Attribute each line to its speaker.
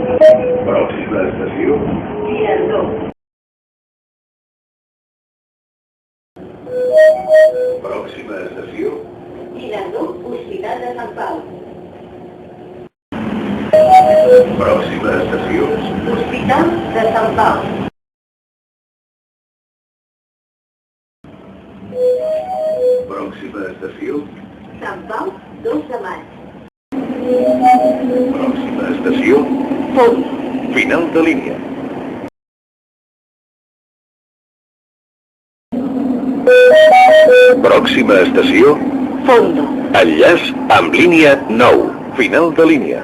Speaker 1: Pròxima estació.
Speaker 2: Girardó.
Speaker 1: Pròxima estació.
Speaker 2: Girardó, Hospital de Sant Pau.
Speaker 1: Pròxima estació.
Speaker 2: Hospital de Sant Pau.
Speaker 1: Pròxima estació.
Speaker 2: Sant Pau, 2 de maig.
Speaker 1: Pròxima estació.
Speaker 2: Fondo.
Speaker 1: Final de línia. Pròxima estació.
Speaker 2: Fondo.
Speaker 1: Enllaç amb línia 9. Final de línia.